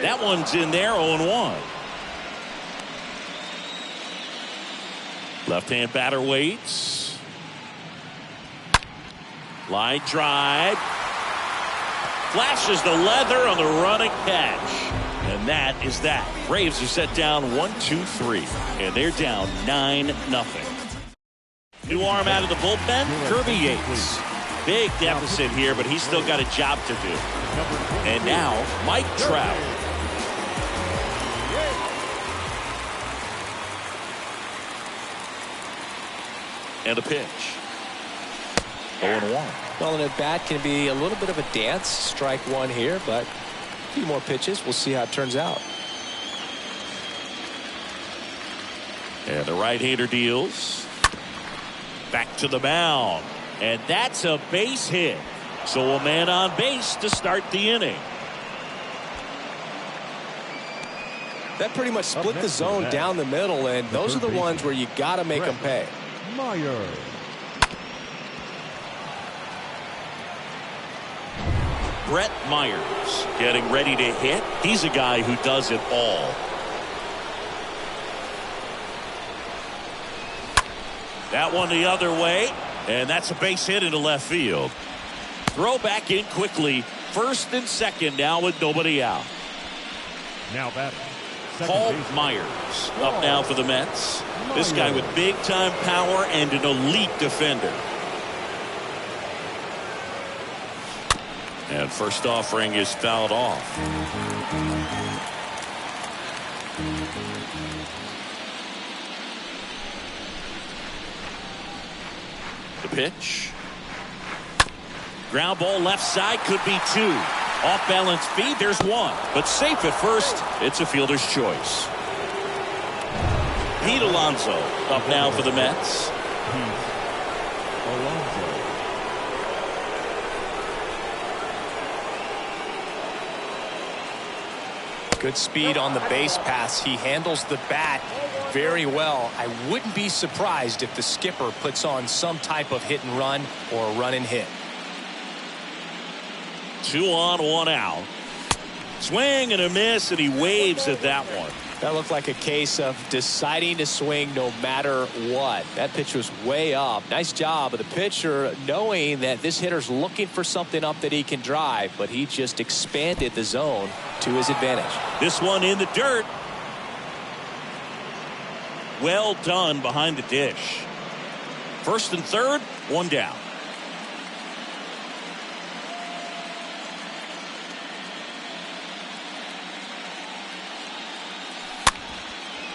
That one's in there, 0-1. Left-hand batter waits. Line drive. Flashes the leather on the running catch. And that is that. Braves are set down 1-2-3. And they're down 9-0. New arm out of the bullpen, Kirby Yates. Big deficit here, but he's still got a job to do. And now, Mike Trout. And a pitch. 0-1. Well, an at-bat can be a little bit of a dance. Strike one here, but a few more pitches. We'll see how it turns out. And the right-hander deals. Back to the mound. And that's a base hit. So a man on base to start the inning. That pretty much split the zone down the middle, and those are the ones where you got to make them pay. Meyer. Brett Myers getting ready to hit. He's a guy who does it all. That one the other way, and that's a base hit into left field. Throw back in quickly. First and second now with nobody out. Now batting. Paul Myers up now for the Mets. This guy with big-time power and an elite defender. And first offering is fouled off. The pitch. Ground ball left side, could be 2. Off balance feed, there's 1. But safe at first, it's a fielder's choice. Pete Alonso up now for the Mets. Alonso. Good speed on the base pass. He handles the bat very well. I wouldn't be surprised if the skipper puts on some type of hit and run or a run and hit. 2 on, 1 out. Swing and a miss, and he waves at that one. That looked like a case of deciding to swing no matter what. That pitch was way up. Nice job of the pitcher knowing that this hitter's looking for something up that he can drive, but he just expanded the zone to his advantage. This one in the dirt. Well done behind the dish. First and third, 1 down.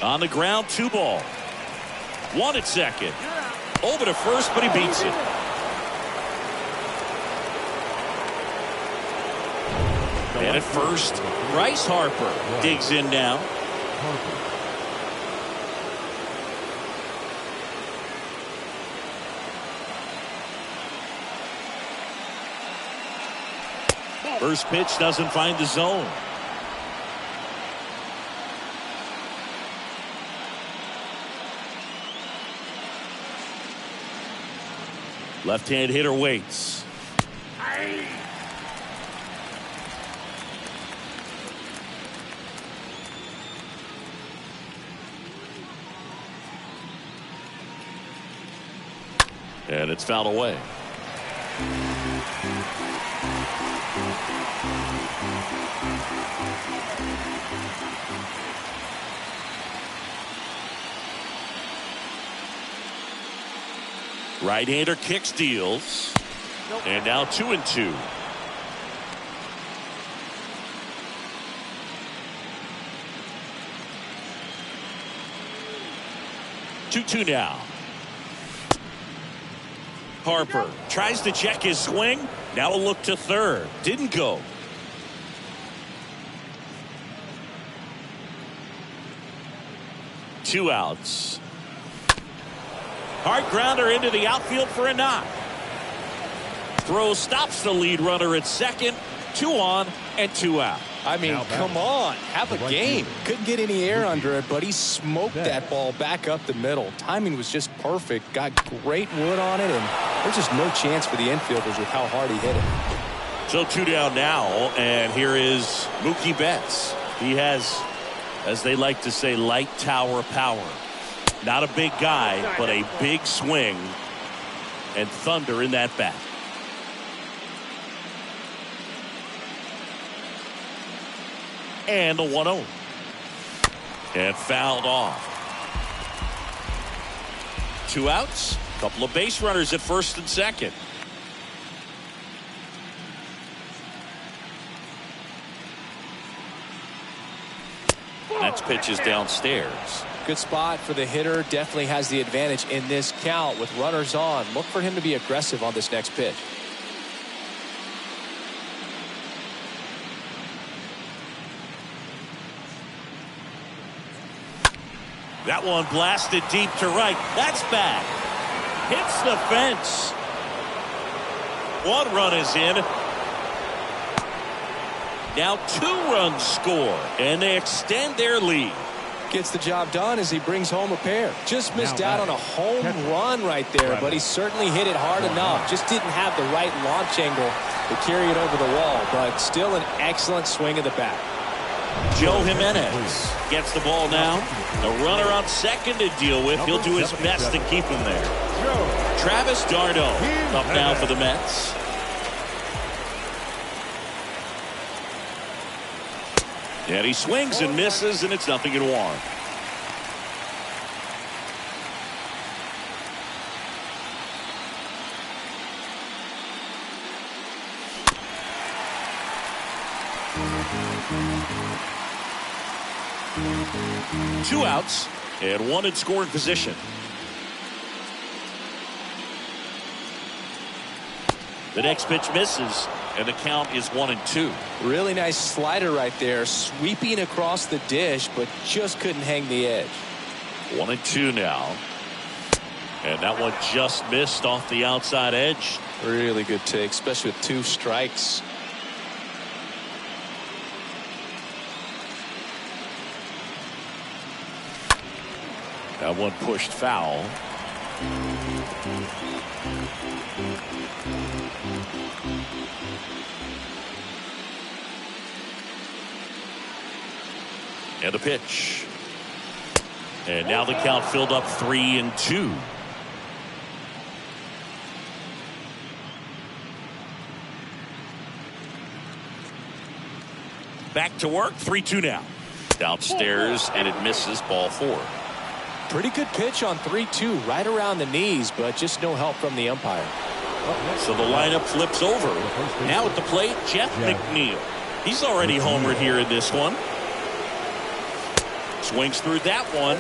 On the ground, 2 ball. 1 at second. Over to first, but he beats it. And at first, Bryce Harper digs in now. First pitch doesn't find the zone. Left-hand hitter waits. And it's fouled away. Right-hander kicks, deals. And now 2-2. Two now. Harper tries to check his swing. Now a look to third. Didn't go. Two outs. Hard grounder into the outfield for a knock. Throw stops the lead runner at second. 2 on and 2 out. I mean, come on, have a game. Couldn't get any air under it, but he smoked that ball back up the middle. Timing was just perfect. Got great wood on it, and there's just no chance for the infielders with how hard he hit it. So 2 down now, and here is Mookie Betts. He has, as they like to say, light tower power. Not a big guy, but a big swing and thunder in that bat. And a 1-0. And fouled off. 2 outs. Couple of base runners at first and second. Next pitch is downstairs. Good spot for the hitter. Definitely has the advantage in this count with runners on. Look for him to be aggressive on this next pitch. That one blasted deep to right. That's back. Hits the fence. 1 run is in. Now 2 runs score, and they extend their lead. Gets the job done as he brings home a pair. Just missed out on a home run right there, but he certainly hit it hard enough. Just didn't have the right launch angle to carry it over the wall, but still an excellent swing of the bat. Joe Jimenez gets the ball now. The runner on second to deal with. He'll do his best to keep him there. Travis d'Arnaud up now for the Mets. And he swings and misses, and it's 0-1. Two outs and 1 in scoring position. The next pitch misses, and the count is 1-2. Really nice slider right there, sweeping across the dish, but just couldn't hang the edge. 1-2 now. And that one just missed off the outside edge. Really good take, especially with 2 strikes. That one pushed foul. And a pitch. And now the count filled up 3-2. Back to work. 3-2 now. Downstairs, and it misses, ball 4. Pretty good pitch on 3-2, right around the knees, but just no help from the umpire. So the lineup flips over. Now at the plate, Jeff McNeil. He's already homered here in this one. Swings through that one.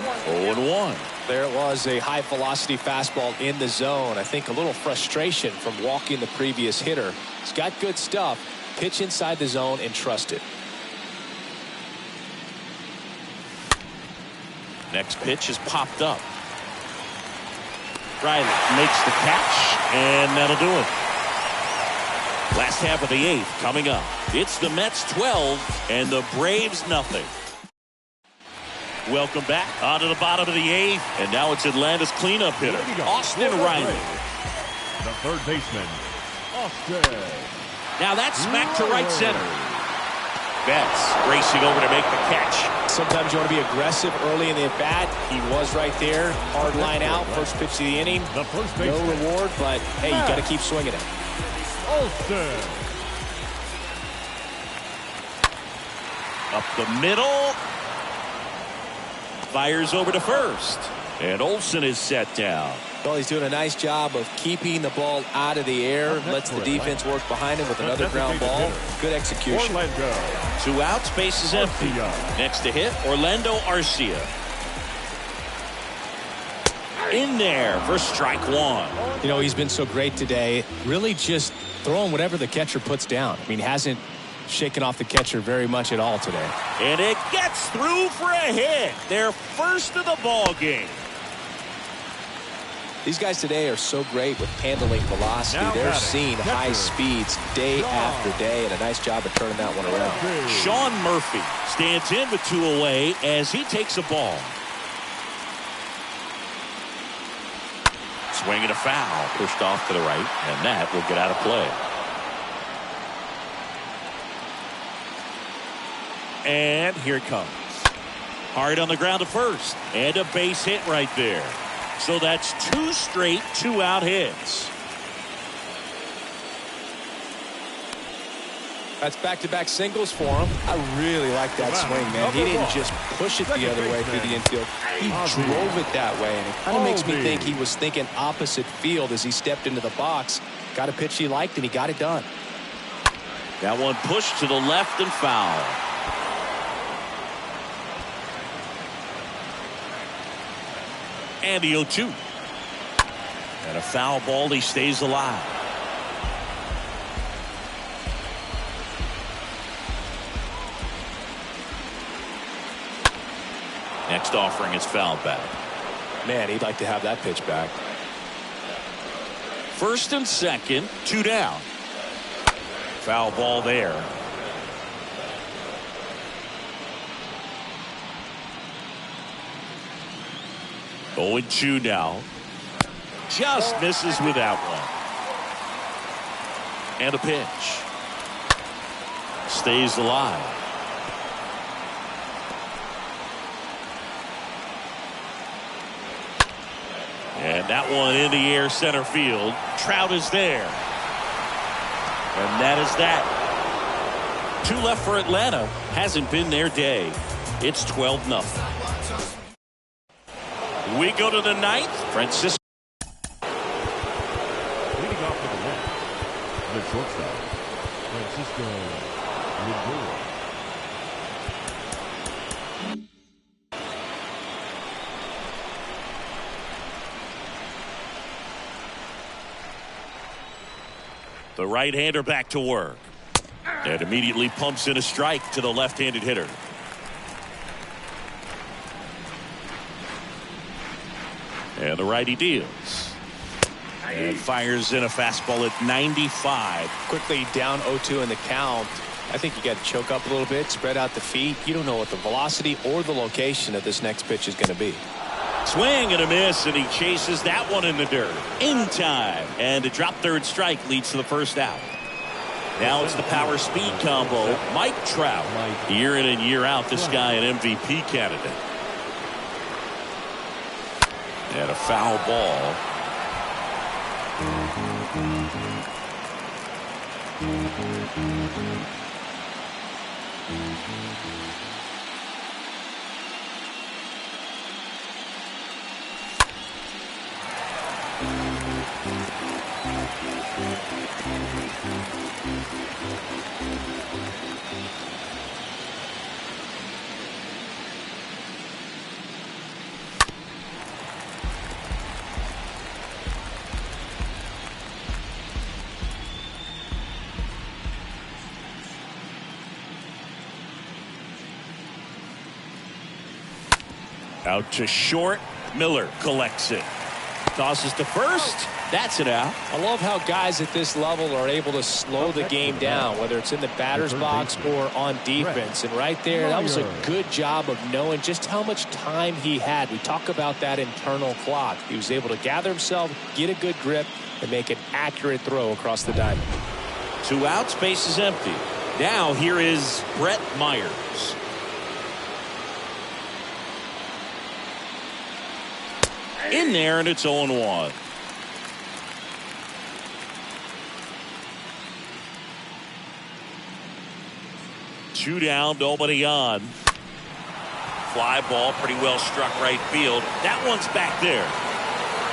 0-1. There it was, a high velocity fastball in the zone. I think a little frustration from walking the previous hitter. He's got good stuff. Pitch inside the zone and trust it. Next pitch is popped up. Riley makes the catch, and that'll do it. Last half of the 8th coming up. It's the Mets 12 and the Braves nothing. Welcome back onto the bottom of the 8th, and now it's Atlanta's cleanup hitter, Austin Riley. The third baseman, Austin. Now that's smacked to right center. Betts racing over to make the catch. Sometimes you want to be aggressive early in the at-bat. He was right there. Hard line out. First pitch of the inning. The first no reward, but hey, you got to keep swinging it. Austin. Up the middle. Fires over to first. And Olsen is set down. Well, he's doing a nice job of keeping the ball out of the air. Lets the defense work behind him with another ground ball. Good execution. Orlando. 2 outs, base is empty. Next to hit, Orlando Arcia. In there for strike 1. You know, he's been so great today. Really just throwing whatever the catcher puts down. I mean, hasn't shaken off the catcher very much at all today. And it gets through for a hit. Their first of the ball game. These guys today are so great with handling velocity. They're seeing high speeds day after day, and a nice job of turning that one around. Sean Murphy stands in with 2 away as he takes a ball. Swing and a foul. Pushed off to the right, and that will get out of play. And here it comes. Hard on the ground to first. And a base hit right there. So that's 2 straight 2-out hits. That's back-to-back singles for him. I really like that swing, man. He didn't just push it the other way through the infield. He drove it that way, and it kind of makes me think he was thinking opposite field as he stepped into the box. Got a pitch he liked, and he got it done. That one pushed to the left and foul. And the 0-2. And a foul ball. He stays alive. Next offering is fouled back. Man, he'd like to have that pitch back. First and second, 2 down. Foul ball there. Oh, and 2 now. Just misses with that one. And a pitch. Stays alive. And that one in the air center field. Trout is there. And that is that. 2 left for Atlanta. Hasn't been their day. It's 12-0. We go to the 9th. Francisco. Leading off to the left, the shortstop, Francisco Lindor. The right-hander back to work. And immediately pumps in a strike to the left-handed hitter. And the righty deals. And fires in a fastball at 95. Quickly down 0-2 in the count. I think you got to choke up a little bit, spread out the feet. You don't know what the velocity or the location of this next pitch is going to be. Swing and a miss, and he chases that one in the dirt. In time. And a drop third strike leads to the first out. Now it's the power speed combo. Mike Trout. Year in and year out, this guy an MVP candidate. And a foul ball. Out to short. Miller collects it. Tosses to first. That's it out. I love how guys at this level are able to slow the game down, whether it's in the batter's box or on defense. And right there, that was a good job of knowing just how much time he had. We talk about that internal clock. He was able to gather himself, get a good grip, and make an accurate throw across the diamond. 2 outs, base is empty. Now here is Brett Myers. In there, and it's 0-1. Two down, nobody on. Fly ball, pretty well struck right field. That one's back there.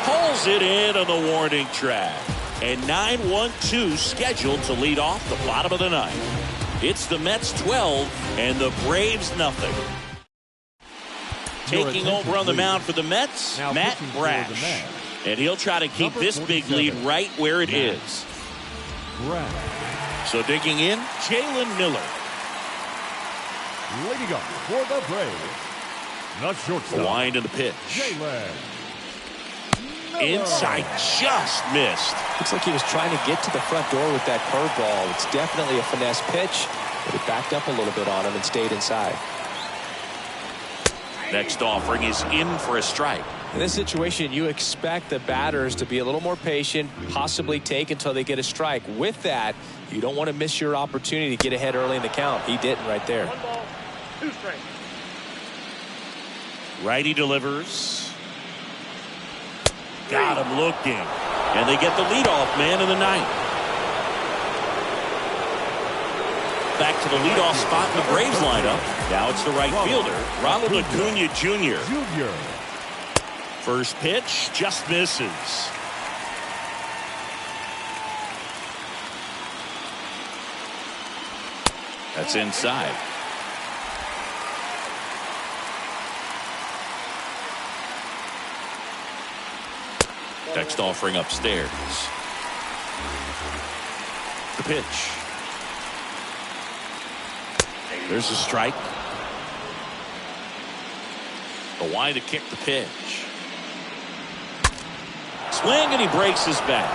Pulls it in on the warning track. And 9-1-2 scheduled to lead off the bottom of the ninth. It's the Mets 12 and the Braves nothing. Taking over on the mound for the Mets, Now Matt pitching for the Brash. Mets. And he'll try to keep Number this big 47, lead right where it Matt is. Brash. So digging in, Jalen Miller. Leading up for the Braves, the shortstop. Wind of the pitch. Jalen Miller. Inside, just missed. Looks like he was trying to get to the front door with that curveball. It's definitely a finesse pitch, but it backed up a little bit on him and stayed inside. Next offering is in for a strike. In this situation, you expect the batters to be a little more patient, possibly take until they get a strike. With that, you don't want to miss your opportunity to get ahead early in the count. He didn't right there. 1 ball, 2 strikes. Righty delivers. Got him looking. And they get the leadoff man in the ninth. Back to the leadoff spot in the Braves lineup. Now it's the right fielder, Ronald Acuna Jr. Junior. First pitch just misses. That's inside. Next offering upstairs. The pitch. There's a strike. The wind to kick the pitch. Swing, and he breaks his back.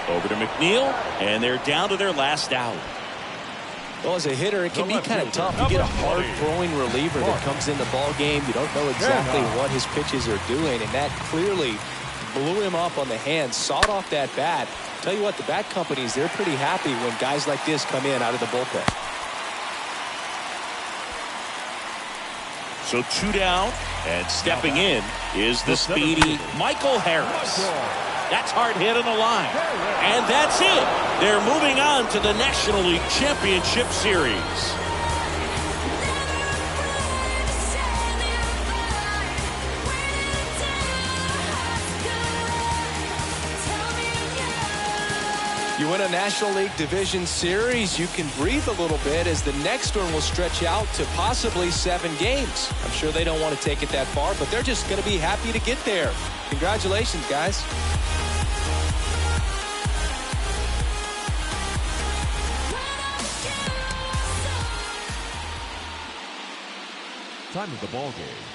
Over to McNeil, and they're down to their last out. Well, as a hitter, it can be kind of tough to get a hard-throwing reliever that comes in the ball game. You don't know exactly what his pitches are doing, and that clearly blew him up on the hand, sawed off that bat. Tell you what, the bat companies, they're pretty happy when guys like this come in out of the bullpen. So 2 down, and stepping in is the speedy Michael Harris. That's hard hit on the line. And that's it. They're moving on to the National League Championship Series. You win a National League Division Series, you can breathe a little bit as the next one will stretch out to possibly 7 games. I'm sure they don't want to take it that far, but they're just going to be happy to get there. Congratulations, guys. Time of the ball game.